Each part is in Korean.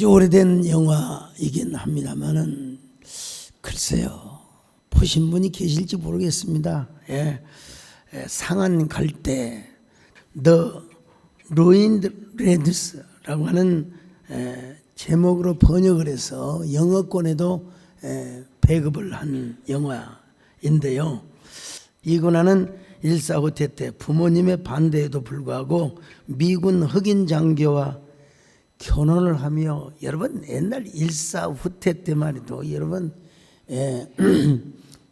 아주 오래된 영화이긴 합니다만은 글쎄요, 보신 분이 계실지 모르겠습니다. 상한 갈대, The Ruined Lands라고 하는 제목으로 번역을 해서 영어권에도 배급을 한 영화인데요. 이군화는 일사후퇴 때 부모님의 반대에도 불구하고 미군 흑인 장교와 결혼을 하며, 여러분 옛날 일사후퇴 때만 해도 여러분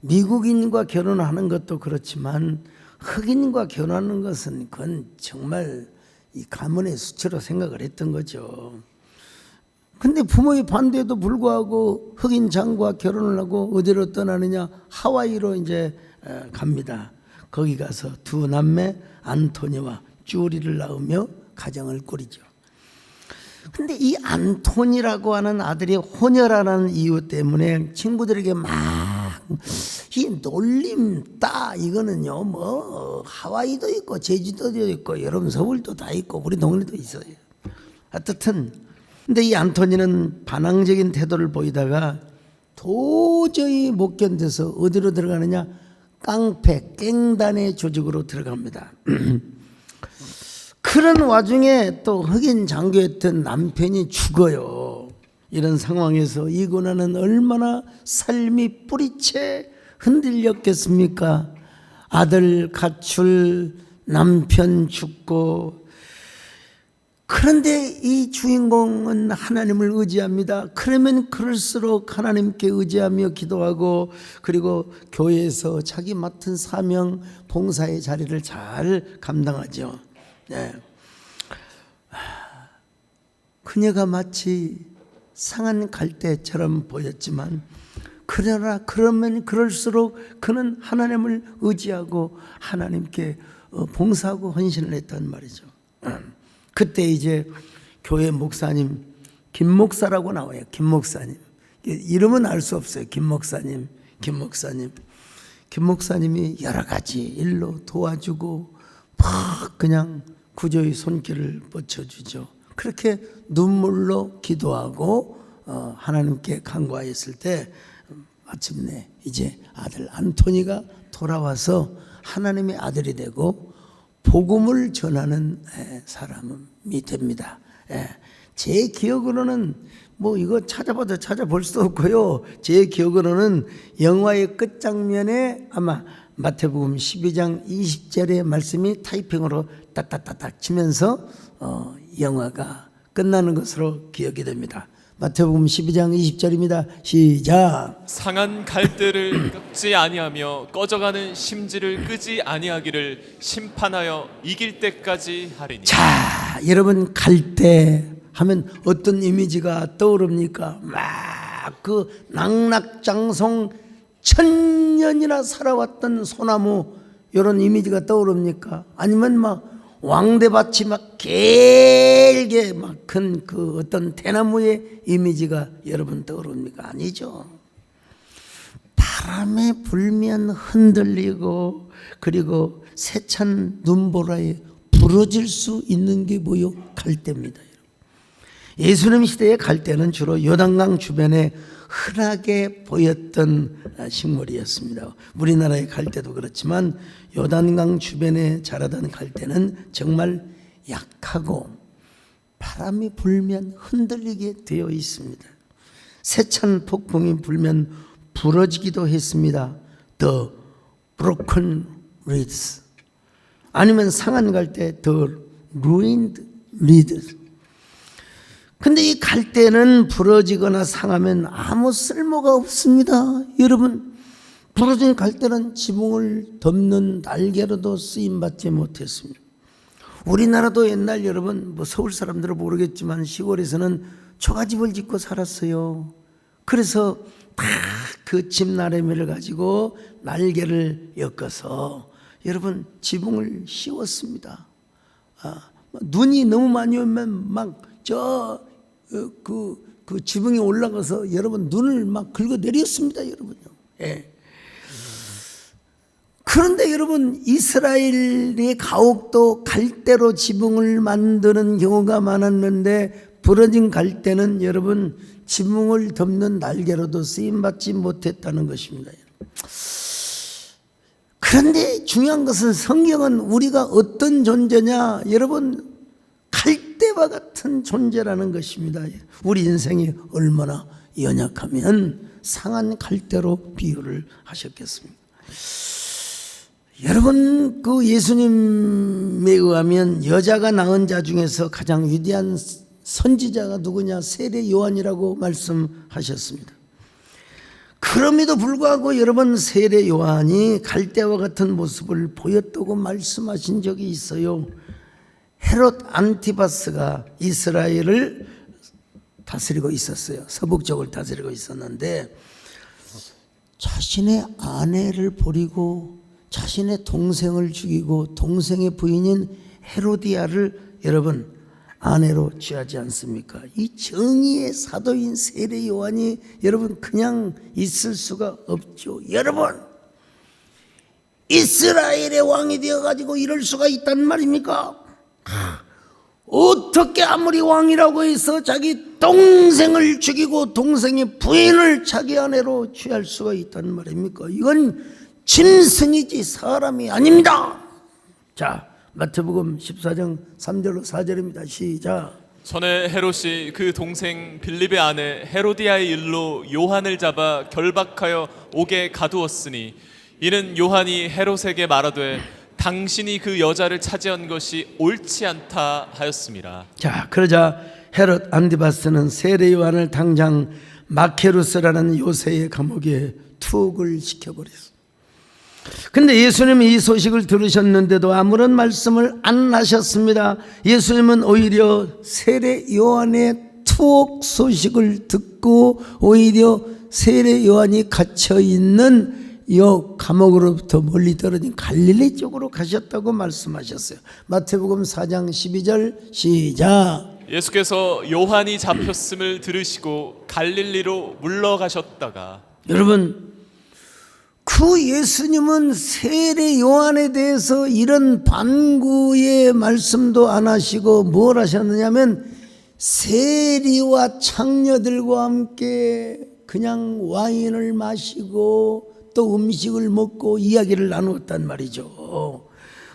미국인과 결혼하는 것도 그렇지만 흑인과 결혼하는 것은 그건 정말 이 가문의 수치로 생각을 했던 거죠. 근데 부모의 반대에도 불구하고 흑인 장과 결혼을 하고 어디로 떠나느냐? 하와이로 이제 갑니다. 거기 가서 두 남매 안토니와 쭈리를 낳으며 가정을 꾸리죠. 근데 이 안토니라고 하는 아들이 혼혈하는 이유 때문에 친구들에게 막 이 놀림 따, 이거는요 뭐 하와이도 있고 제주도도 있고 여러분 서울도 다 있고 우리 동네도 있어요. 어떻든 근데 이 안토니는 반항적인 태도를 보이다가 도저히 못 견뎌서 어디로 들어가느냐? 깡패 깽단의 조직으로 들어갑니다. 그런 와중에 또 흑인 장교였던 남편이 죽어요. 이런 상황에서 이군화는 얼마나 삶이 뿌리채 흔들렸겠습니까? 아들 가출, 남편 죽고. 그런데 이 주인공은 하나님을 의지합니다. 그러면 그럴수록 하나님께 의지하며 기도하고, 그리고 교회에서 자기 맡은 사명, 봉사의 자리를 잘 감당하죠. 그녀가 마치 상한 갈대처럼 보였지만, 그러면 그럴수록 그는 하나님을 의지하고 하나님께 봉사하고 헌신을 했단 말이죠. 그때 이제 교회 목사님, 김 목사라고 나와요. 김 목사님. 이름은 알 수 없어요. 김 목사님, 김 목사님. 김 목사님이 여러 가지 일로 도와주고 막 그냥 구조의 손길을 뻗쳐주죠. 그렇게 눈물로 기도하고 하나님께 간구하였을 때 마침내 이제 아들 안토니가 돌아와서 하나님의 아들이 되고 복음을 전하는 사람이 됩니다. 제 기억으로는 뭐 이거 찾아봐도 찾아볼 수 없고요. 제 기억으로는 영화의 끝장면에 아마 마태복음 12장 20절의 말씀이 타이핑으로 딱딱딱딱 치면서 영화가 끝나는 것으로 기억이 됩니다. 마태복음 12장 20절입니다. 시작. 상한 갈대를 꺾지 아니하며 꺼져가는 심지를 끄지 아니하기를 심판하여 이길 때까지 하리니. 자, 여러분 갈대 하면 어떤 이미지가 떠오릅니까? 막 그 낙낙장성 천년이나 살아왔던 소나무, 이런 이미지가 떠오릅니까? 아니면 막 왕대밭이 막 길게 막 큰 그 어떤 대나무의 이미지가 여러분 떠오릅니까? 아니죠. 바람에 불면 흔들리고, 그리고 세찬 눈보라에 부러질 수 있는 게 뭐요? 갈대입니다. 예수님 시대의 갈대는 주로 요단강 주변에 흔하게 보였던 식물이었습니다. 우리나라의 갈대도 그렇지만 요단강 주변에 자라던 갈대는 정말 약하고 바람이 불면 흔들리게 되어 있습니다. 세찬 폭풍이 불면 부러지기도 했습니다. The broken reeds, 아니면 상한 갈대 The ruined reeds. 근데 이 갈대는 부러지거나 상하면 아무 쓸모가 없습니다. 여러분, 부러진 갈대는 지붕을 덮는 날개로도 쓰임받지 못했습니다. 우리나라도 옛날 여러분, 뭐 서울 사람들은 모르겠지만 시골에서는 초가집을 짓고 살았어요. 그래서 다 그 집 나래미를 가지고 날개를 엮어서 여러분 지붕을 씌웠습니다. 눈이 너무 많이 오면 막 그 지붕에 올라가서 여러분 눈을 막 긁어내렸습니다, 여러분요. 그런데 여러분, 이스라엘의 가옥도 갈대로 지붕을 만드는 경우가 많았는데 부러진 갈대는 여러분 지붕을 덮는 날개로도 쓰임받지 못했다는 것입니다. 그런데 중요한 것은 성경은 우리가 어떤 존재냐, 여러분 갈대와 같은 존재라는 것입니다. 우리 인생이 얼마나 연약하면 상한 갈대로 비유를 하셨겠습니까? 여러분, 그 예수님에 의하면 여자가 낳은 자 중에서 가장 위대한 선지자가 누구냐? 세례 요한이라고 말씀하셨습니다. 그럼에도 불구하고 여러분, 세례 요한이 갈대와 같은 모습을 보였다고 말씀하신 적이 있어요. 헤롯 안티바스가 이스라엘을 다스리고 있었어요. 서북쪽을 다스리고 있었는데 자신의 아내를 버리고 자신의 동생을 죽이고 동생의 부인인 헤로디아를 여러분 아내로 취하지 않습니까? 이 정의의 사도인 세례 요한이 여러분 그냥 있을 수가 없죠. 여러분, 이스라엘의 왕이 되어가지고 이럴 수가 있단 말입니까? 어떻게 아무리 왕이라고 해서 자기 동생을 죽이고 동생의 부인을 자기 아내로 취할 수가 있단 말입니까? 이건 짐승이지 사람이 아닙니다. 자, 마태복음 14장 3절로 4절입니다. 시작. 전에 헤롯이 그 동생 빌립의 아내 헤로디아의 일로 요한을 잡아 결박하여 옥에 가두었으니 이는 요한이 헤롯에게 말하되 당신이 그 여자를 차지한 것이 옳지 않다 하였습니다. 자, 그러자 헤롯 안티바스는 세례 요한을 당장 마케루스라는 요새의 감옥에 투옥을 시켜버렸습니다. 근데 예수님이 이 소식을 들으셨는데도 아무런 말씀을 안 하셨습니다. 예수님은 오히려 세례 요한의 투옥 소식을 듣고 오히려 세례 요한이 갇혀있는 이 감옥으로부터 멀리 떨어진 갈릴리 쪽으로 가셨다고 말씀하셨어요. 마태복음 4장 12절 시작. 예수께서 요한이 잡혔음을 들으시고 갈릴리로 물러가셨다가 여러분, 그 예수님은 세례 요한에 대해서 이런 반구의 말씀도 안 하시고 뭘 하셨느냐면 세리와 창녀들과 함께 그냥 와인을 마시고 또 음식을 먹고 이야기를 나누었단 말이죠.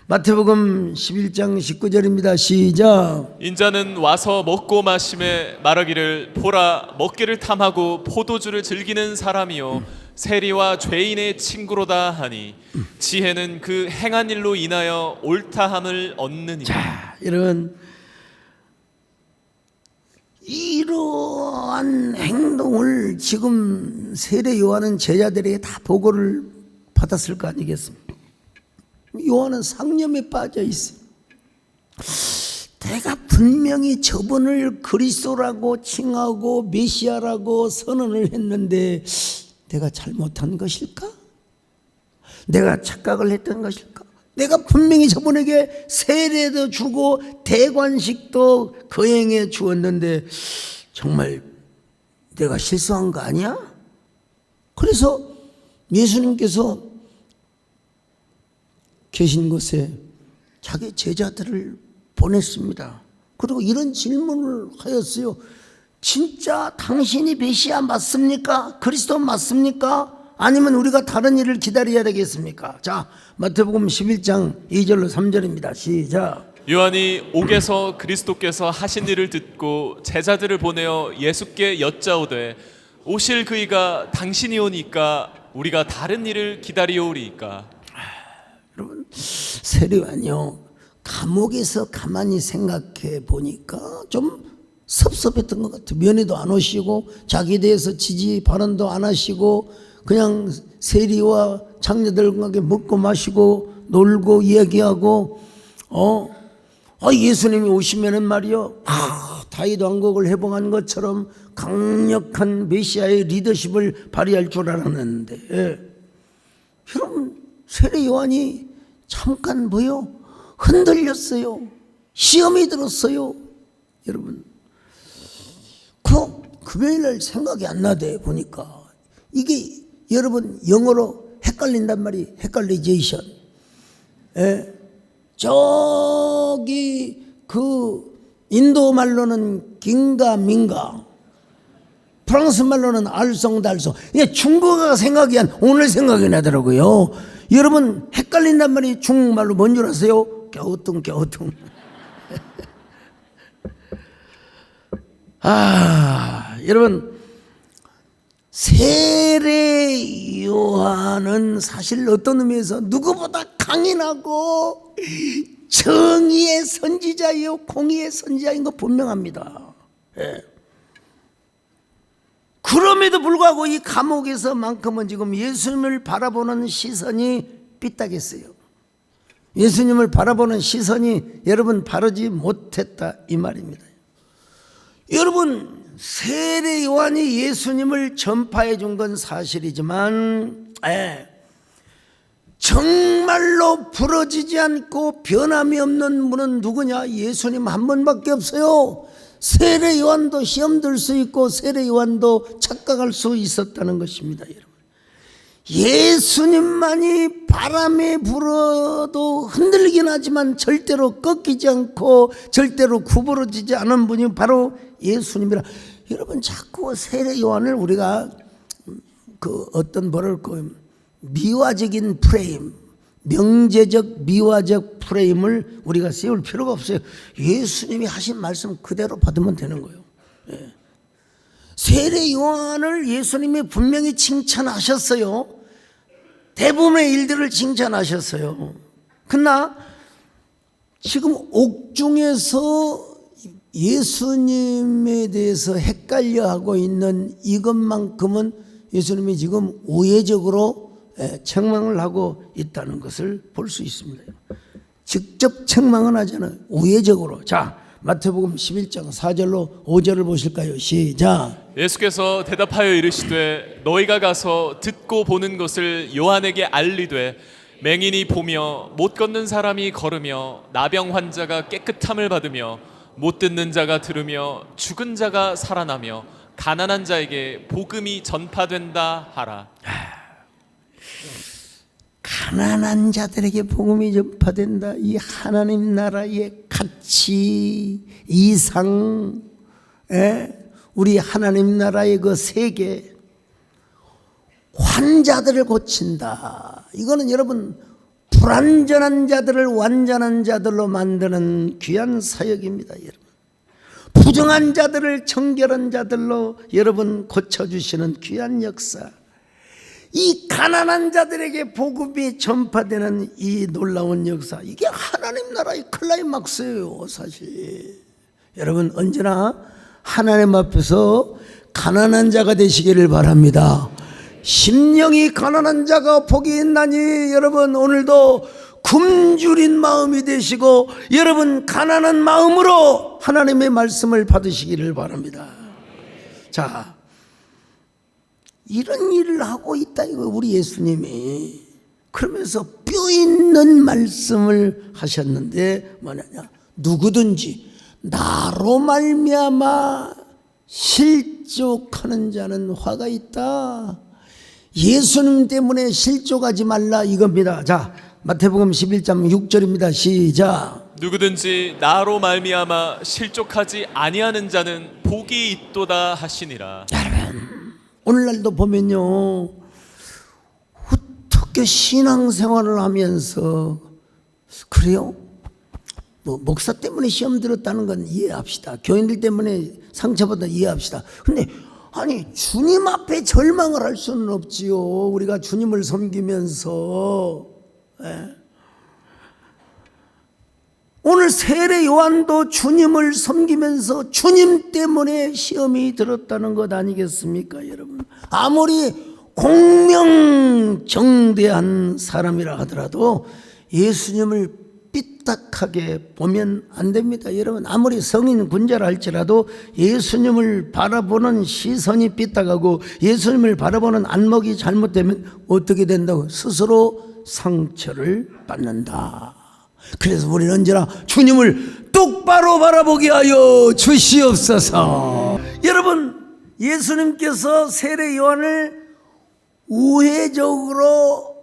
마태복음 11장 19절입니다. 시작. 인자는 와서 먹고 마심에 말하기를 보라 먹기를 탐하고 포도주를 즐기는 사람이요 세리와 죄인의 친구로다 하니 지혜는 그 행한 일로 인하여 옳다함을 얻느니라. 자, 여러분, 이러한 행동을 지금 세례 요한은 제자들에게 다 보고를 받았을 거 아니겠습니까? 요한은 상념에 빠져 있어요. 내가 분명히 저분을 그리스도라고 칭하고 메시아라고 선언을 했는데 내가 잘못한 것일까? 내가 착각을 했던 것일까? 내가 분명히 저분에게 세례도 주고 대관식도 거행해 주었는데 정말 내가 실수한 거 아니야? 그래서 예수님께서 계신 곳에 자기 제자들을 보냈습니다. 그리고 이런 질문을 하였어요. 진짜 당신이 메시아 맞습니까? 그리스도 맞습니까? 아니면 우리가 다른 일을 기다려야 되겠습니까? 자, 마태복음 11장 2절로 3절입니다. 시작. 요한이 옥에서 그리스도께서 하신 일을 듣고 제자들을 보내어 예수께 여짜오되 오실 그이가 당신이오니까 우리가 다른 일을 기다리오리이까. 여러분, 세례요한이요 감옥에서 가만히 생각해 보니까 좀 섭섭했던 것 같아요. 면회도 안 오시고 자기에 대해서 지지 발언도 안 하시고 그냥 세리와 장녀들과 함께 먹고 마시고 놀고 이야기하고 예수님이 오시면은 말이요 다윗 왕국을 회복한 것처럼 강력한 메시아의 리더십을 발휘할 줄 알았는데 여러분, 세례 요한이 잠깐 뭐요? 흔들렸어요. 시험이 들었어요. 여러분, 금요일날 생각이 안 나대 보니까 이게 여러분 영어로 헷갈린단 말이 헷갈리제이션. 저기 그 인도 말로는 긴가민가, 프랑스 말로는 알쏭달쏭. 중국어가 생각이 오늘 생각이 나더라고요. 여러분 헷갈린단 말이 중국말로 뭔 줄 아세요? 갸우뚱. 여러분 세례 요한은 사실 어떤 의미에서 누구보다 강인하고 정의의 선지자이요 공의의 선지자인 거 분명합니다. 예. 그럼에도 불구하고 이 감옥에서만큼은 지금 예수님을 바라보는 시선이 삐딱했어요. 예수님을 바라보는 시선이 여러분 바르지 못했다 이 말입니다. 여러분 세례 요한이 예수님을 전파해 준 건 사실이지만 정말로 부러지지 않고 변함이 없는 분은 누구냐? 예수님 한 분밖에 없어요. 세례 요한도 시험 들 수 있고 세례 요한도 착각할 수 있었다는 것입니다. 여러분 예수님만이 바람에 불어도 흔들리긴 하지만 절대로 꺾이지 않고 절대로 구부러지지 않은 분이 바로 예수님이라. 여러분 자꾸 세례 요한을 우리가 어떤 미화적인 프레임, 명제적 미화적 프레임을 우리가 세울 필요가 없어요. 예수님이 하신 말씀 그대로 받으면 되는 거예요. 예. 세례 요한을 예수님이 분명히 칭찬하셨어요. 대부분의 일들을 칭찬하셨어요. 그러나 지금 옥중에서 예수님에 대해서 헷갈려하고 있는 이것만큼은 예수님이 지금 우회적으로 책망을 하고 있다는 것을 볼 수 있습니다. 직접 책망은 하잖아요. 우회적으로. 자, 마태복음 11장 4절로 5절을 보실까요? 시작. 예수께서 대답하여 이르시되 너희가 가서 듣고 보는 것을 요한에게 알리되 맹인이 보며 못 걷는 사람이 걸으며 나병 환자가 깨끗함을 받으며 못 듣는 자가 들으며 죽은 자가 살아나며 가난한 자에게 복음이 전파된다 하라. 가난한 자들에게 복음이 전파된다. 이 하나님 나라의 가치, 이상, 우리 하나님 나라의 그 세계, 환자들을 고친다. 이거는 여러분 불완전한 자들을 완전한 자들로 만드는 귀한 사역입니다. 여러분 부정한 자들을 정결한 자들로 여러분 고쳐주시는 귀한 역사. 이 가난한 자들에게 복음이 전파되는 이 놀라운 역사, 이게 하나님 나라의 클라이막스예요. 사실 여러분 언제나 하나님 앞에서 가난한 자가 되시기를 바랍니다. 심령이 가난한 자가 복이 있나니. 여러분 오늘도 굶주린 마음이 되시고 여러분 가난한 마음으로 하나님의 말씀을 받으시기를 바랍니다. 자, 이런 일을 하고 있다 이거 우리 예수님이. 그러면서 뼈 있는 말씀을 하셨는데 뭐냐냐, 누구든지 나로 말미암아 실족하는 자는 화가 있다. 예수님 때문에 실족하지 말라 이겁니다. 자, 마태복음 11장 6절입니다. 시작. 누구든지 나로 말미암아 실족하지 아니하는 자는 복이 있도다 하시니라. 여러분 오늘날도 보면요, 어떻게 신앙생활을 하면서 그래요? 뭐 목사 때문에 시험 들었다는 건 이해합시다. 교인들 때문에 상처받아 이해합시다. 근데 아니 주님 앞에 절망을 할 수는 없지요. 우리가 주님을 섬기면서. 오늘 세례 요한도 주님을 섬기면서 주님 때문에 시험이 들었다는 것 아니겠습니까? 여러분 아무리 공명정대한 사람이라 하더라도 예수님을 삐딱하게 보면 안 됩니다. 여러분 아무리 성인 군자라 할지라도 예수님을 바라보는 시선이 삐딱하고 예수님을 바라보는 안목이 잘못되면 어떻게 된다고? 스스로 상처를 받는다. 그래서 우리는 언제나 주님을 똑바로 바라보게 하여 주시옵소서. 여러분 예수님께서 세례 요한을 우회적으로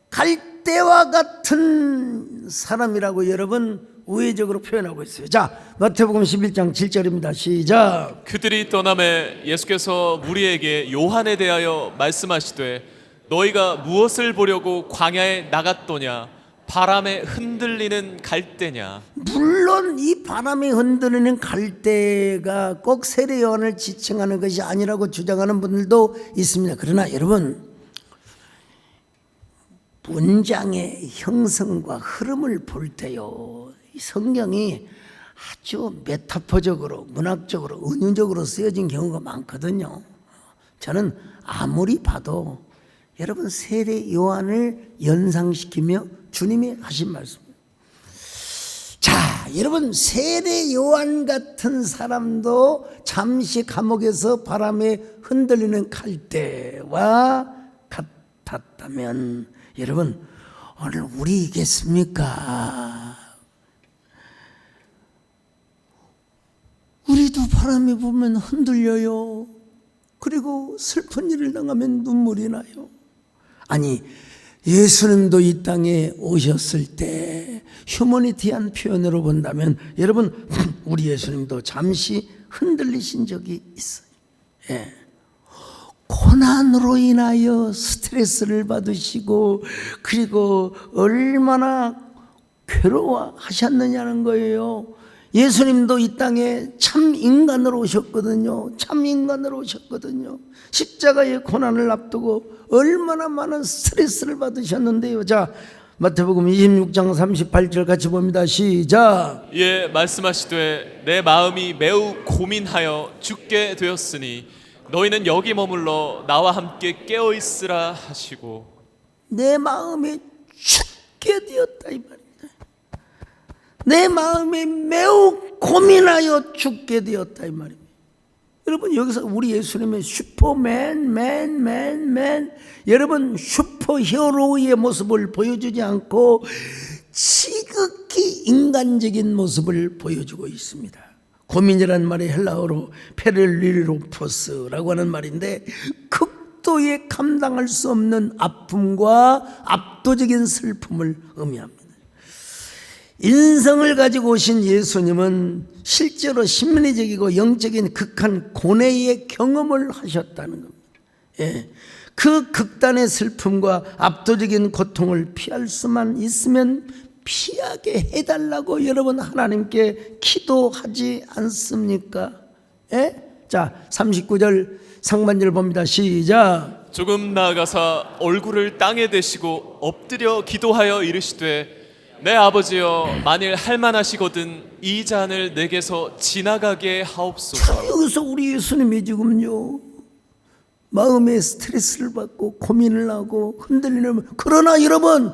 갈대와 같은 사람이라고 여러분 우회적으로 표현하고 있어요. 자, 마태복음 11장 7절입니다. 시작. 그들이 떠남에 예수께서 무리에게 요한에 대하여 말씀하시되 너희가 무엇을 보려고 광야에 나갔더냐 바람에 흔들리는 갈대냐. 물론 이 바람에 흔들리는 갈대가 꼭 세례 요한을 지칭하는 것이 아니라고 주장하는 분들도 있습니다. 그러나 여러분, 문장의 형성과 흐름을 볼 때요, 이 성경이 아주 메타포적으로, 문학적으로, 은유적으로 쓰여진 경우가 많거든요. 저는 아무리 봐도 여러분 세례 요한을 연상시키며 주님이 하신 말씀. 자, 여러분 세례 요한 같은 사람도 잠시 감옥에서 바람에 흔들리는 갈대와 같았다면 여러분 오늘 우리겠습니까? 우리도 바람에 보면 흔들려요. 그리고 슬픈 일을 당하면 눈물이 나요. 아니, 예수님도 이 땅에 오셨을 때 휴머니티한 표현으로 본다면 여러분 우리 예수님도 잠시 흔들리신 적이 있어요. 예. 고난으로 인하여 스트레스를 받으시고 그리고 얼마나 괴로워하셨느냐는 거예요. 예수님도 이 땅에 참 인간으로 오셨거든요. 참 인간으로 오셨거든요. 십자가의 고난을 앞두고 얼마나 많은 스트레스를 받으셨는데요. 자, 마태복음 26장 38절 같이 봅니다. 시작. 예, 말씀하시되 내 마음이 매우 고민하여 죽게 되었으니 너희는 여기 머물러 나와 함께 깨어 있으라 하시고. 내 마음이 죽게 되었다 이 말입니다. 내 마음이 매우 고민하여 죽게 되었다 이 말입니다. 여러분 여기서 우리 예수님의 슈퍼맨, 여러분 슈퍼히어로의 모습을 보여주지 않고 지극히 인간적인 모습을 보여주고 있습니다. 고민이라는 말이 헬라어로 페렐리로포스라고 하는 말인데 극도의 감당할 수 없는 아픔과 압도적인 슬픔을 의미합니다. 인성을 가지고 오신 예수님은 실제로 심리적이고 영적인 극한 고뇌의 경험을 하셨다는 겁니다. 예. 그 극단의 슬픔과 압도적인 고통을 피할 수만 있으면 피하게 해달라고 여러분 하나님께 기도하지 않습니까? 예? 자, 39절 상반절 봅니다. 시작. 조금 나아가사 얼굴을 땅에 대시고 엎드려 기도하여 이르시되 내 아버지여 만일 할만하시거든 이 잔을 내게서 지나가게 하옵소서. 여기서 우리 예수님이 지금요 마음에 스트레스를 받고 고민을 하고 흔들리는, 그러나 여러분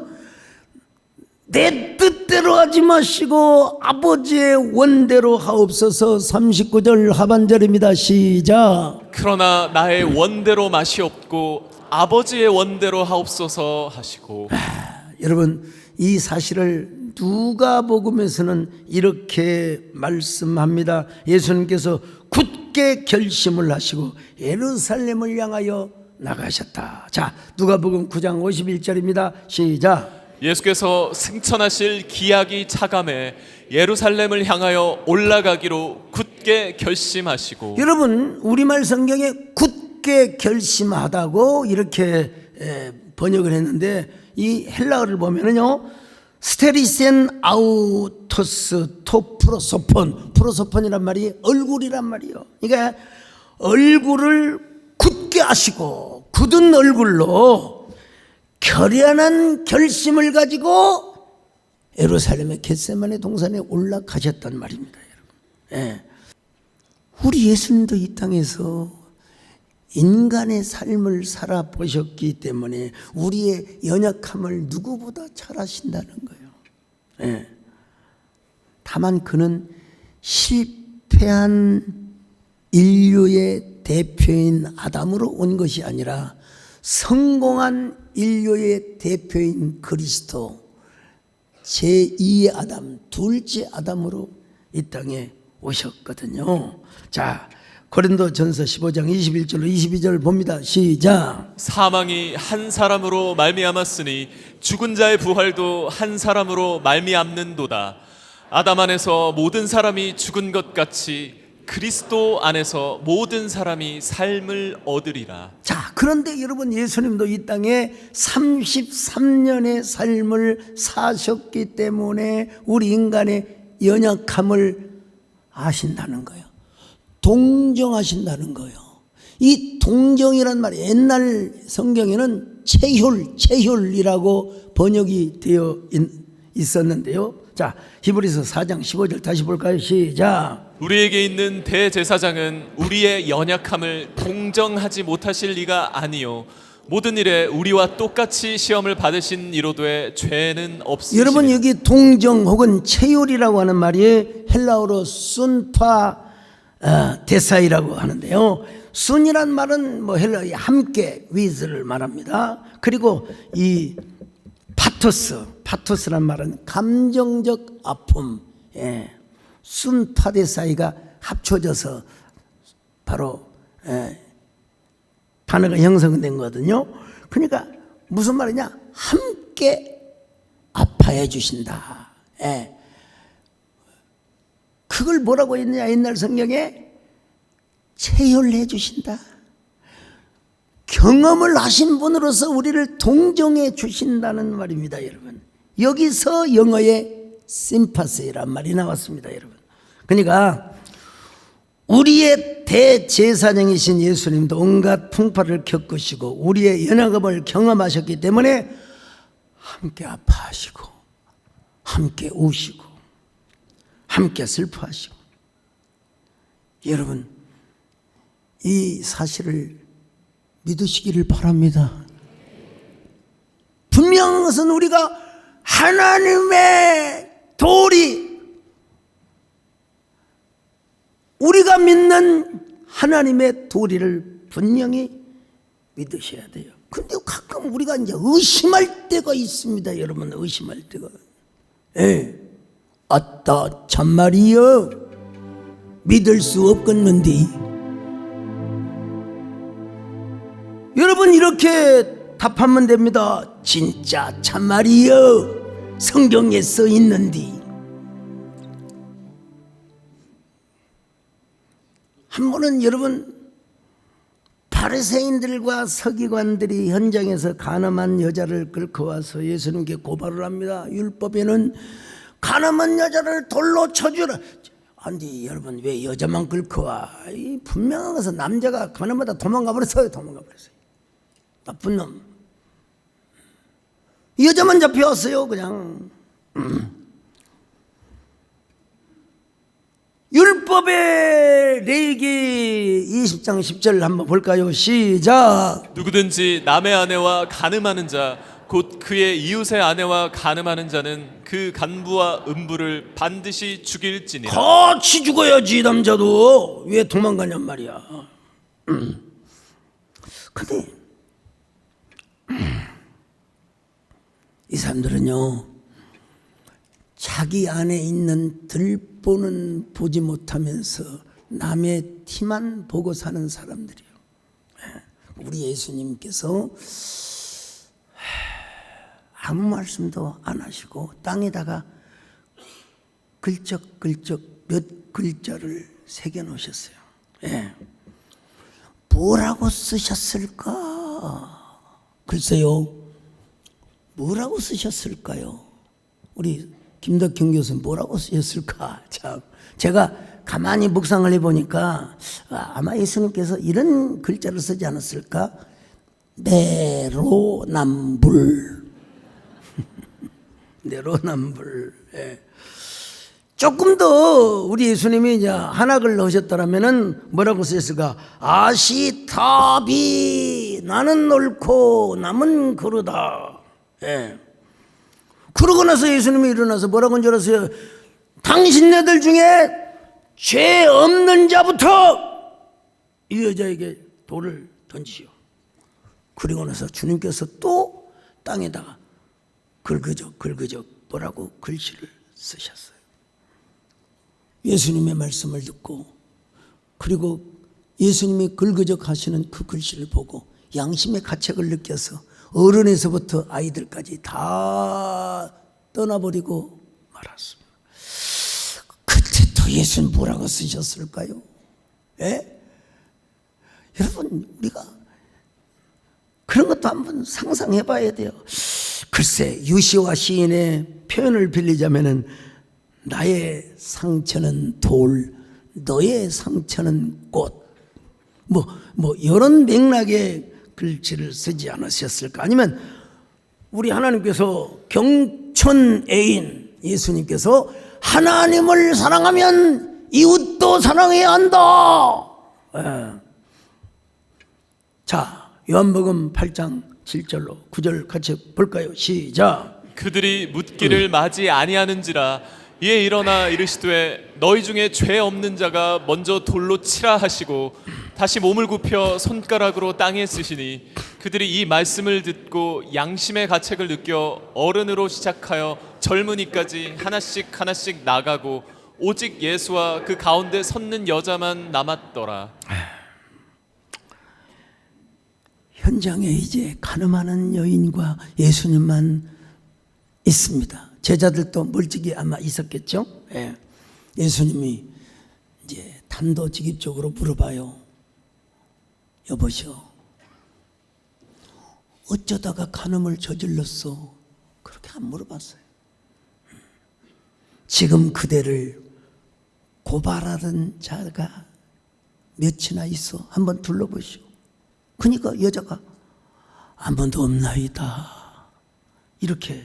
내 뜻대로 하지 마시고 아버지의 원대로 하옵소서. 39절 하반절입니다. 시작. 그러나 나의 원대로 맛이 없고 아버지의 원대로 하옵소서 하시고. 여러분 이 사실을 누가복음에서는 이렇게 말씀합니다. 예수님께서 굳게 결심을 하시고 예루살렘을 향하여 나가셨다. 자, 누가복음 9장 51절입니다. 시작. 예수께서 승천하실 기약이 차감해 예루살렘을 향하여 올라가기로 굳게 결심하시고. 여러분 우리말 성경에 굳게 결심하다고 이렇게 번역을 했는데 이 헬라어를 보면은요 스테리센 아우토스 토 프로소폰, 프로소폰이란 말이 얼굴이란 말이요. 그러니까 얼굴을 굳게 하시고 굳은 얼굴로 결연한 결심을 가지고 예루살렘의 겟세마네 동산에 올라가셨단 말입니다, 여러분. 예. 우리 예수님도 이 땅에서 인간의 삶을 살아보셨기 때문에 우리의 연약함을 누구보다 잘 아신다는 거예요. 예. 다만 그는 실패한 인류의 대표인 아담으로 온 것이 아니라 성공한 인류의 대표인 그리스도 제2의 아담, 둘째 아담으로 이 땅에 오셨거든요. 자, 고린도전서 15장 21절로 22절 봅니다. 시작. 사망이 한 사람으로 말미암았으니 죽은 자의 부활도 한 사람으로 말미암는도다. 아담 안에서 모든 사람이 죽은 것 같이 그리스도 안에서 모든 사람이 삶을 얻으리라. 자, 그런데 여러분, 예수님도 이 땅에 33년의 삶을 사셨기 때문에 우리 인간의 연약함을 아신다는 거예요. 동정하신다는 거예요. 이 동정이란 말이 옛날 성경에는 체혈이라고 번역이 되어 있었는데요. 자, 히브리서 4장 15절 다시 볼까요? 시작. 우리에게 있는 대제사장은 우리의 연약함을 동정하지 못하실 리가 아니요 모든 일에 우리와 똑같이 시험을 받으신 이로되 죄는 없으시니. 여러분, 여기 동정 혹은 체혈이라고 하는 말이 헬라어로 순파 데사이라고 하는데요. 순이란 말은 뭐 헬라어에 함께 위즈를 말합니다. 그리고 이 파토스란 말은 감정적 아픔, 순파데사이가 합쳐져서 바로 단어가 형성된 거거든요. 그러니까 무슨 말이냐? 함께 아파해 주신다. 그걸 뭐라고 했느냐? 옛날 성경에 체혈해 주신다. 경험을 하신 분으로서 우리를 동정해 주신다는 말입니다, 여러분. 여기서 영어의 심파시란 말이 나왔습니다, 여러분. 그러니까 우리의 대제사장이신 예수님도 온갖 풍파를 겪으시고 우리의 연약함을 경험하셨기 때문에 함께 아파하시고 함께 우시고 함께 슬퍼하시고. 여러분, 이 사실을 믿으시기를 바랍니다. 분명한 것은 우리가 하나님의 도리, 우리가 믿는 하나님의 도리를 분명히 믿으셔야 돼요. 근데 가끔 우리가 이제 의심할 때가 있습니다, 여러분. 의심할 때가. 아따, 참말이여, 믿을 수 없겠는데. 여러분, 이렇게 답하면 됩니다. 진짜 참말이여, 성경에 써 있는디. 한 번은 여러분, 바리새인들과 서기관들이 현장에서 가늠한 여자를 끌고 와서 예수님께 고발을 합니다. 율법에는 가늠한 여자를 돌로 쳐주라. 아니, 여러분, 왜 여자만 끌고 와? 이 분명한 것은 남자가 가늠하다 도망가 버렸어요. 나쁜 놈. 여자만 잡혀왔어요, 그냥. 율법의 레위기 20장 10절 한번 볼까요? 시작. 누구든지 남의 아내와 간음하는 자 곧 그의 이웃의 아내와 간음하는 자는 그 간부와 음부를 반드시 죽일지니라. 같이 죽어야지, 남자도. 왜 도망가냔 말이야. 근데 이 사람들은요, 자기 안에 있는 들보는 보지 못하면서 남의 티만 보고 사는 사람들이에요. 우리 예수님께서 아무 말씀도 안 하시고 땅에다가 글쩍글쩍 몇 글자를 새겨 놓으셨어요. 뭐라고 쓰셨을까? 글쎄요, 뭐라고 쓰셨을까요? 우리 김덕경 교수는 뭐라고 쓰셨을까? 참, 제가 가만히 묵상을 해보니까 아마 예수님께서 이런 글자를 쓰지 않았을까? 내로남불. 내로남불. 조금 더 우리 예수님이 이제 한학을 넣으셨더라면은 뭐라고 쓰셨을까? 아시타비, 나는 옳고 남은 그르다. 그러고 나서 예수님이 일어나서 뭐라고 한 줄 아세요? 당신네들 중에 죄 없는 자부터 이 여자에게 돌을 던지시오. 그리고 나서 주님께서 또 땅에다가 긁으적 뭐라고 글씨를 쓰셨어요. 예수님의 말씀을 듣고, 그리고 예수님이 긁으적 하시는 그 글씨를 보고 양심의 가책을 느껴서 어른에서부터 아이들까지 다 떠나버리고 말았습니다. 예수님 뭐라고 쓰셨을까요? 예? 여러분, 우리가 그런 것도 한번 상상해 봐야 돼요. 글쎄, 유시와 시인의 표현을 빌리자면은 나의 상처는 돌, 너의 상처는 꽃. 이런 맥락의 글씨를 쓰지 않으셨을까? 아니면 우리 하나님께서 경촌 애인 예수님께서 하나님을 사랑하면 이웃도 사랑해야 한다. 예. 자, 요한복음 8장 7절로 9절 같이 볼까요? 시작. 그들이 묻기를 맞이 아니하는지라 이에 일어나 이르시되 너희 중에 죄 없는 자가 먼저 돌로 치라 하시고 다시 몸을 굽혀 손가락으로 땅에 쓰시니 그들이 이 말씀을 듣고 양심의 가책을 느껴 어른으로 시작하여 젊은이까지 하나씩 하나씩 나가고 오직 예수와 그 가운데 섰는 여자만 남았더라. 현장에 이제 가늠하는 여인과 예수님만 있습니다. 제자들도 멀찍이 아마 있었겠죠. 예. 예수님이 이제 단도직입적으로 물어봐요. 여보시오, 어쩌다가 간음을 저질렀어? 그렇게 안 물어봤어요. 지금 그대를 고발하는 자가 몇이나 있어? 한번 둘러보시오. 그러니까 여자가 아무도 없나이다, 이렇게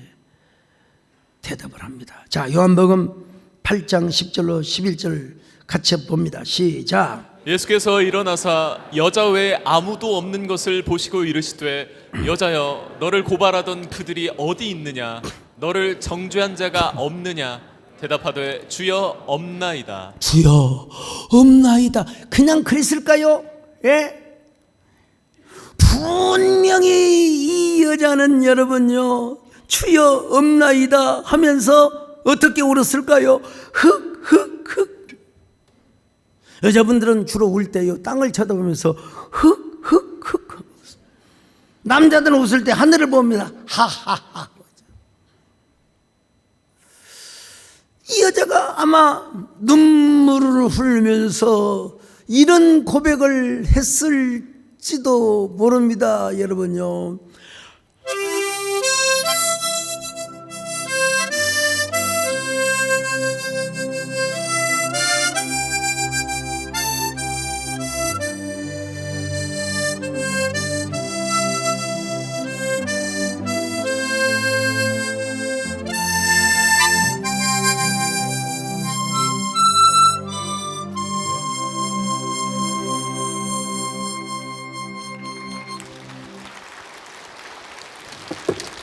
대답을 합니다. 자, 요한복음 8장 10절로 11절 같이 봅니다. 시작. 예수께서 일어나사 여자 외에 아무도 없는 것을 보시고 이르시되 여자여, 너를 고발하던 그들이 어디 있느냐? 너를 정죄한 자가 없느냐? 대답하되 주여 없나이다. 주여 없나이다. 그냥 그랬을까요? 예? 분명히 이 여자는 여러분요, 주여 없나이다 하면서 어떻게 울었을까요? 흑흑흑. 여자분들은 주로 울 때요, 땅을 쳐다보면서 흑흑흑. 남자들은 웃을 때 하늘을 봅니다. 하하하. 이 여자가 아마 눈물을 흘리면서 이런 고백을 했을지도 모릅니다, 여러분요.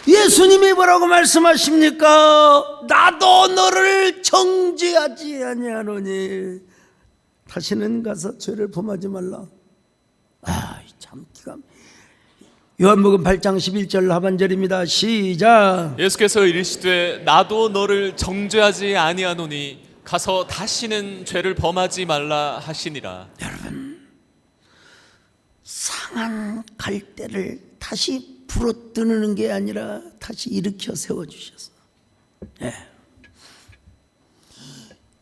예수님이 뭐라고 말씀하십니까? 나도 너를 정죄하지 아니하노니 다시는 가서 죄를 범하지 말라. 참 기가. 요한복음 8장 11절 하반절입니다. 시작. 예수께서 이르시되 나도 너를 정죄하지 아니하노니 가서 다시는 죄를 범하지 말라 하시니라. 여러분, 상한 갈대를 다시 부러뜨는 게 아니라 다시 일으켜 세워주셨어. 예.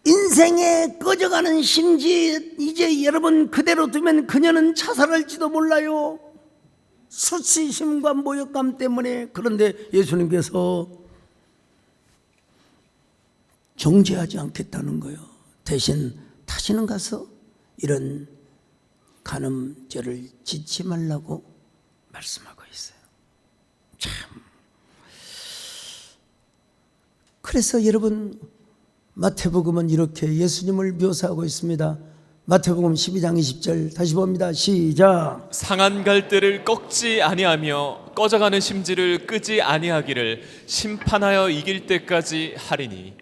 인생에 꺼져가는 심지 이제 여러분 그대로 두면 그녀는 자살할지도 몰라요. 수치심과 모욕감 때문에. 그런데 예수님께서 정죄하지 않겠다는 거예요. 대신 다시는 가서 이런 간음죄를 짓지 말라고 말씀하고 있어요. 참. 그래서 여러분, 마태복음은 이렇게 예수님을 묘사하고 있습니다. 마태복음 12장 20절 다시 봅니다. 시작. 상한 갈대를 꺾지 아니하며 꺼져가는 심지를 끄지 아니하기를 심판하여 이길 때까지 하리니.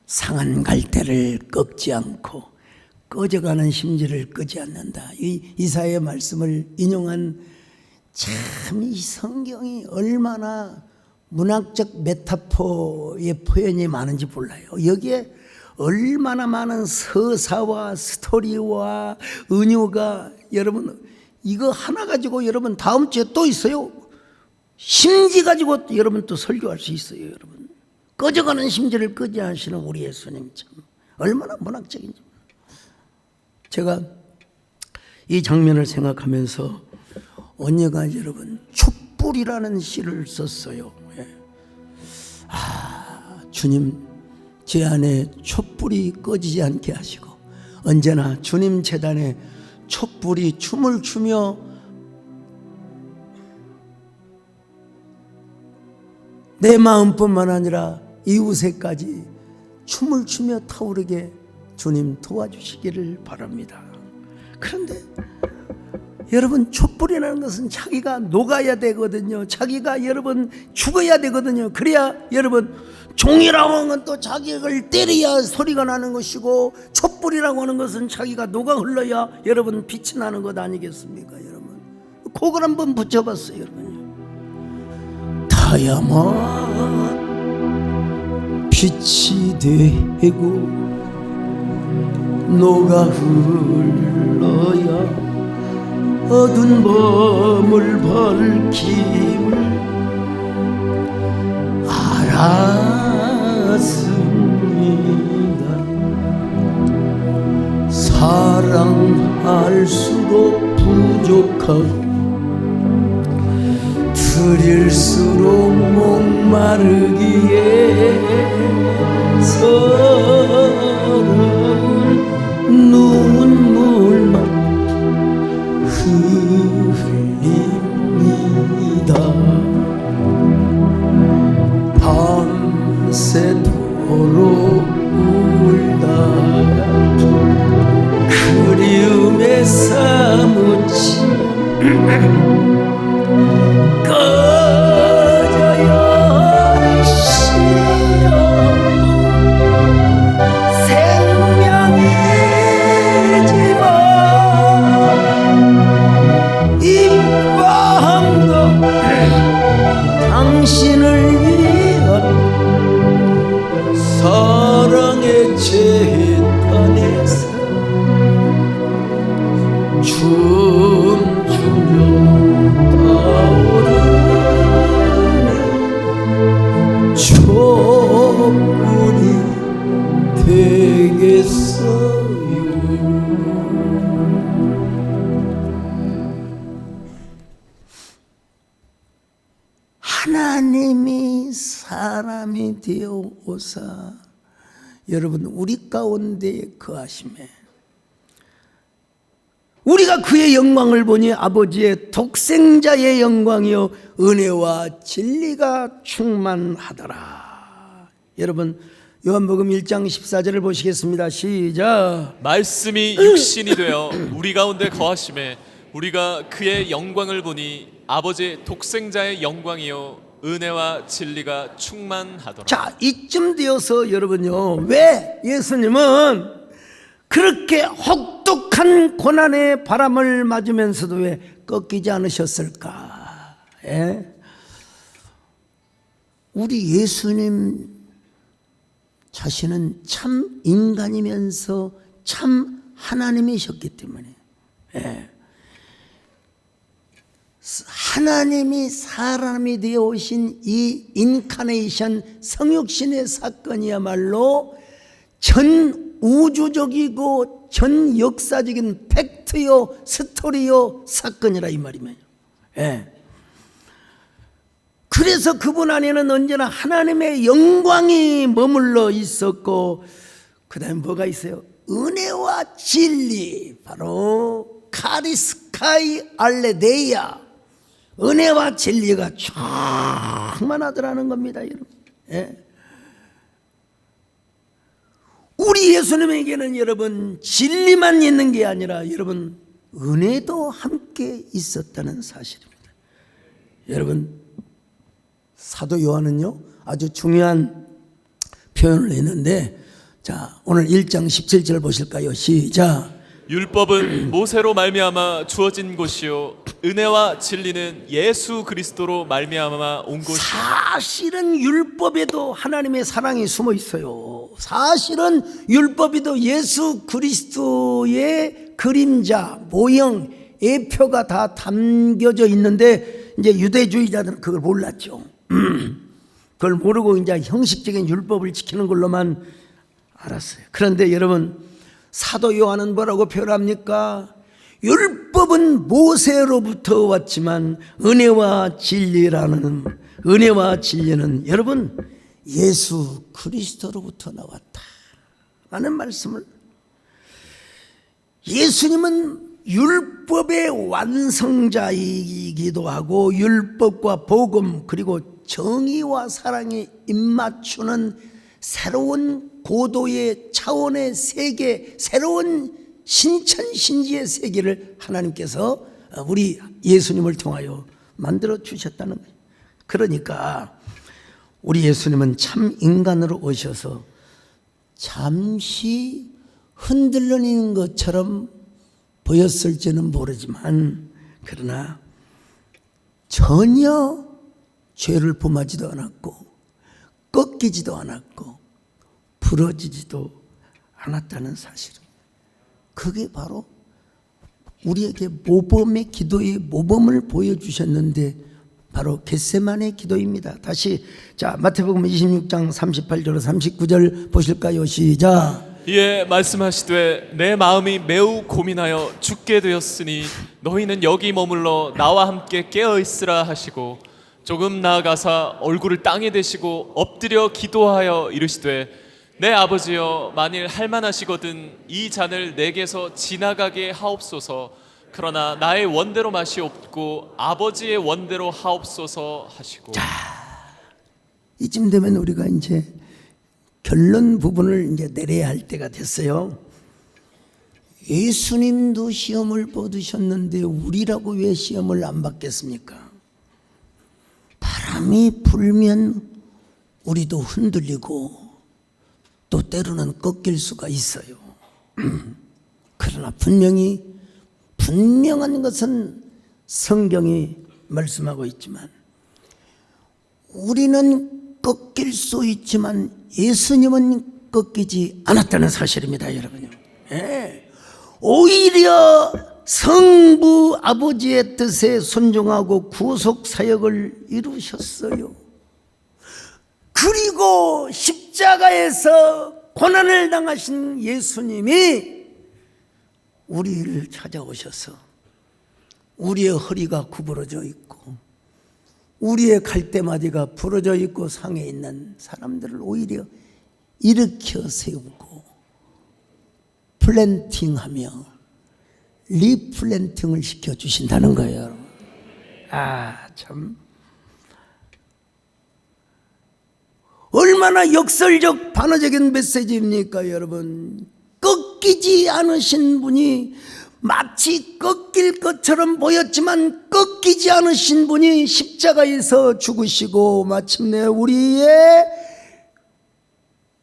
상한 갈대를 꺾지 않고 꺼져가는 심지를 끄지 않는다. 이 이사야의 말씀을 인용한 참 이 성경이 얼마나 문학적 메타포의 표현이 많은지 몰라요. 여기에 얼마나 많은 서사와 스토리와 은유가, 여러분 이거 하나 가지고 여러분 다음 주에 또 있어요. 심지 가지고 여러분 또 설교할 수 있어요. 여러분, 꺼져가는 심지를 끄지 않으시는 우리 예수님 참 얼마나 문학적인지. 제가 이 장면을 생각하면서 언젠가 여러분 촛불이라는 시를 썼어요. 주님 제 안에 촛불이 꺼지지 않게 하시고 언제나 주님 재단에 촛불이 춤을 추며 내 마음뿐만 아니라 이웃에까지 춤을 추며 타오르게 주님 도와주시기를 바랍니다. 그런데 여러분 촛불이라는 것은 자기가 녹아야 되거든요. 자기가 여러분 죽어야 되거든요. 그래야 여러분 종이라고 하는 건 또 자기를 때려야 소리가 나는 것이고 촛불이라고 하는 것은 자기가 녹아 흘러야 여러분 빛이 나는 것 아니겠습니까? 여러분 그걸 한번 붙여봤어요. 여러분요. 다야만 빛이 되고 녹아 흘러야 어두운 밤을 밝힘을 알았습니다. 사랑할수록 부족하고 드릴수록 목마르기에 서러운 눈물만 흘립니다. 밤새도록 울다가 그리움에 사무치 꺼져야 할 시험도 생명이지만 이 밤도 당신을 위한 사랑의 재단에서 춤추며 타오르는 촛불이 되겠어요. 하나님이 사람이 되어 오사 여러분 우리 가운데 거하심에 우리가 그의 영광을 보니 아버지의 독생자의 영광이요 은혜와 진리가 충만하더라. 여러분 요한복음 1장 14절을 보시겠습니다. 시작. 말씀이 육신이 되어 우리 가운데 거하심에 우리가 그의 영광을 보니 아버지 독생자의 영광이요 은혜와 진리가 충만하더라. 자, 이쯤 되어서 여러분요 왜 예수님은 그렇게 혹독한 고난의 바람을 맞으면서도 왜 꺾이지 않으셨을까? 예? 우리 예수님 자신은 참 인간이면서 참 하나님이셨기 때문에 예. 하나님이 사람이 되어 오신 이 인카네이션 성육신의 사건이야말로 전 우주적이고 전 역사적인 팩트요 스토리요 사건이라 이 말이에요. 예. 그래서 그분 안에는 언제나 하나님의 영광이 머물러 있었고 그 다음에 뭐가 있어요? 은혜와 진리, 바로 카리스카이 알레데이아, 은혜와 진리가 충만하더라는 겁니다, 여러분. 예. 우리 예수님에게는 여러분 진리만 있는 게 아니라 여러분 은혜도 함께 있었다는 사실입니다. 여러분 사도 요한은요 아주 중요한 표현을 했는데 자 오늘 1장 17절 보실까요? 시작. 율법은 모세로 말미암아 주어진 것이요 은혜와 진리는 예수 그리스도로 말미암아 온 것이요. 사실은 율법에도 하나님의 사랑이 숨어 있어요. 사실은 율법에도 예수 그리스도의 그림자, 모형, 예표가 다 담겨져 있는데 이제 유대주의자들은 그걸 몰랐죠. 그걸 모르고 이제 형식적인 율법을 지키는 걸로만 알았어요. 그런데 여러분, 사도 요한은 뭐라고 표현합니까? 율법은 모세로부터 왔지만 은혜와 진리는 여러분 예수 그리스도로부터 나왔다 라는 말씀을, 예수님은 율법의 완성자이기도 하고 율법과 복음 그리고 정의와 사랑에 입맞추는 새로운 고도의 차원의 세계, 새로운 신천신지의 세계를 하나님께서 우리 예수님을 통하여 만들어 주셨다는 거예요. 그러니까 우리 예수님은 참 인간으로 오셔서 잠시 흔들리는 것처럼 보였을지는 모르지만, 그러나 전혀 죄를 범하지도 않았고 꺾이지도 않았고 부러지지도 않았다는 사실은, 그게 바로 우리에게 모범의 기도의 모범을 보여주셨는데 바로 겟세마네 기도입니다. 다시 자 마태복음 26장 38절 39절 보실까요? 시작. 이에 말씀하시되 내 마음이 매우 고민하여 죽게 되었으니 너희는 여기 머물러 나와 함께 깨어 있으라 하시고 조금 나아가사 얼굴을 땅에 대시고 엎드려 기도하여 이르시되 내 아버지여 만일 할만하시거든 이 잔을 내게서 지나가게 하옵소서. 그러나 나의 원대로 마시옵고 아버지의 원대로 하옵소서 하시고. 이쯤 되면 우리가 이제 결론 부분을 이제 내려야 할 때가 됐어요. 예수님도 시험을 받으셨는데 우리라고 왜 시험을 안 받겠습니까? 바람이 불면 우리도 흔들리고 또 때로는 꺾일 수가 있어요. 그러나 분명한 것은 성경이 말씀하고 있지만 우리는 꺾일 수 있지만 예수님은 꺾이지 않았다는 사실입니다, 여러분요. 예. 오히려 성부 아버지의 뜻에 순종하고 구속 사역을 이루셨어요. 그리고 십자가에서 고난을 당하신 예수님이 우리를 찾아오셔서 우리의 허리가 구부러져 있고 우리의 갈대마디가 부러져 있고 상해 있는 사람들을 오히려 일으켜 세우고 플랜팅하며 리플랜팅을 시켜주신다는 거예요. 참 얼마나 역설적 반어적인 메시지입니까, 여러분. 꺾이지 않으신 분이 마치 꺾일 것처럼 보였지만 꺾이지 않으신 분이 십자가에서 죽으시고 마침내 우리의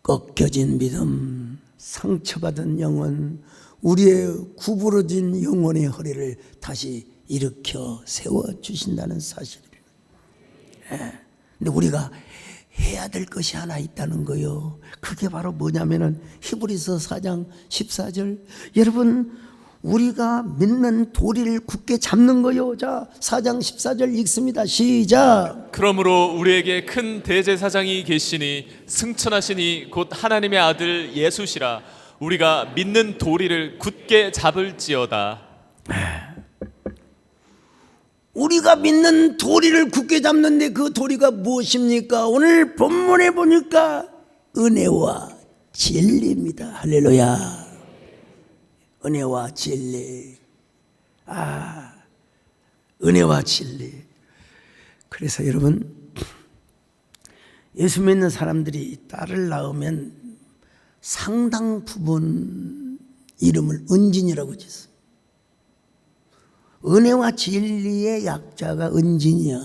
꺾여진 믿음, 상처받은 영혼, 우리의 구부러진 영혼의 허리를 다시 일으켜 세워주신다는 사실입니다. 근데 우리가 해야 될 것이 하나 있다는 거요. 그게 바로 뭐냐면은 히브리서 4장 14절. 여러분, 우리가 믿는 도리를 굳게 잡는 거요. 자, 4장 14절 읽습니다. 시작. 그러므로 우리에게 큰 대제사장이 계시니 승천하시니 곧 하나님의 아들 예수시라. 우리가 믿는 도리를 굳게 잡을지어다. 우리가 믿는 도리를 굳게 잡는데 그 도리가 무엇입니까? 오늘 본문에 보니까 은혜와 진리입니다. 할렐루야. 은혜와 진리. 은혜와 진리. 그래서 여러분, 예수 믿는 사람들이 딸을 낳으면 상당 부분 이름을 은진이라고 짓어요. 은혜와 진리의 약자가 은진이야.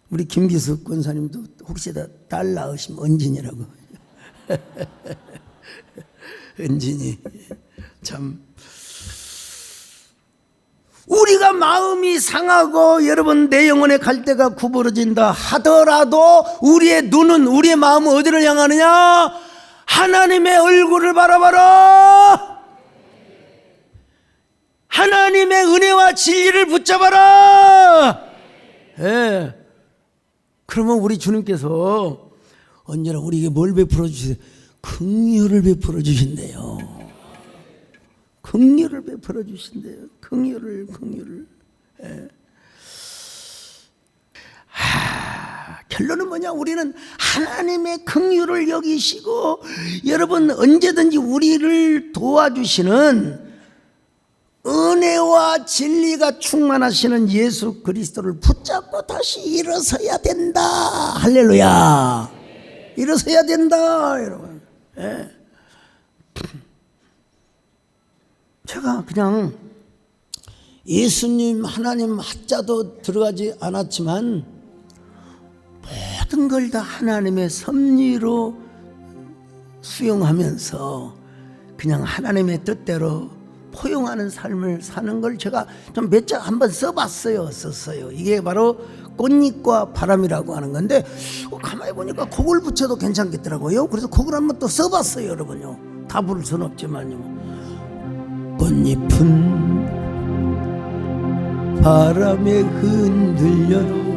우리 김기숙 권사님도 혹시 딸 낳으시면 은진이라고. 은진이 참. 우리가 마음이 상하고 여러분 내 영혼의 갈대가 구부러진다 하더라도 우리의 눈은, 우리의 마음은 어디를 향하느냐? 하나님의 얼굴을 바라봐라. 하나님의 은혜와 진리를 붙잡아라. 예. 그러면 우리 주님께서 언제나 우리에게 뭘 베풀어 주세요? 긍휼을 베풀어 주신대요. 긍휼을 베풀어 주신대요. 긍휼을. 예. 결론은 뭐냐? 우리는 하나님의 긍휼을 여기시고 여러분 언제든지 우리를 도와주시는 은혜와 진리가 충만하시는 예수 그리스도를 붙잡고 다시 일어서야 된다. 할렐루야. 일어서야 된다, 여러분. 예. 제가 그냥 예수님, 하나님 한자도 들어가지 않았지만 모든 걸 다 하나님의 섭리로 수용하면서 그냥 하나님의 뜻대로 포용하는 삶을 사는 걸 제가 좀 몇 장 한번 썼어요. 이게 바로 꽃잎과 바람이라고 하는 건데 가만히 보니까 곡을 붙여도 괜찮겠더라고요. 그래서 곡을 한번 또 써봤어요, 여러분요. 다 부를 수는 없지만요. 꽃잎은 바람에 흔들려도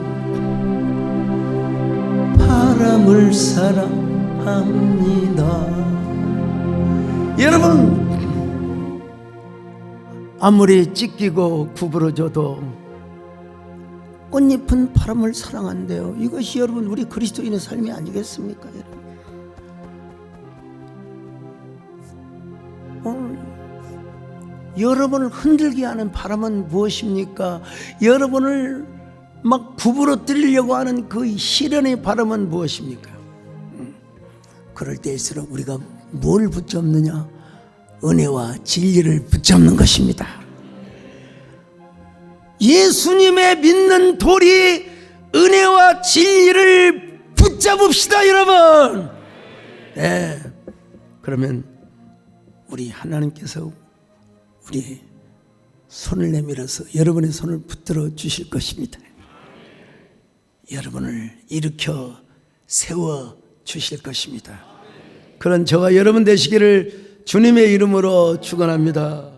바람을 사랑합니다. 여러분, 아무리 찢기고 구부러져도 꽃잎은 바람을 사랑한대요. 이것이 여러분 우리 그리스도인의 삶이 아니겠습니까? 여러분, 여러분을 흔들게 하는 바람은 무엇입니까? 여러분을 막 구부러뜨리려고 하는 그 시련의 바람은 무엇입니까? 그럴 때일수록 우리가 뭘 붙잡느냐? 은혜와 진리를 붙잡는 것입니다. 예수님의 믿는 돌이 은혜와 진리를 붙잡읍시다, 여러분. 네. 그러면 우리 하나님께서 우리 손을 내밀어서 여러분의 손을 붙들어 주실 것입니다. 여러분을 일으켜 세워 주실 것입니다. 그런 저와 여러분 되시기를 주님의 이름으로 축원합니다.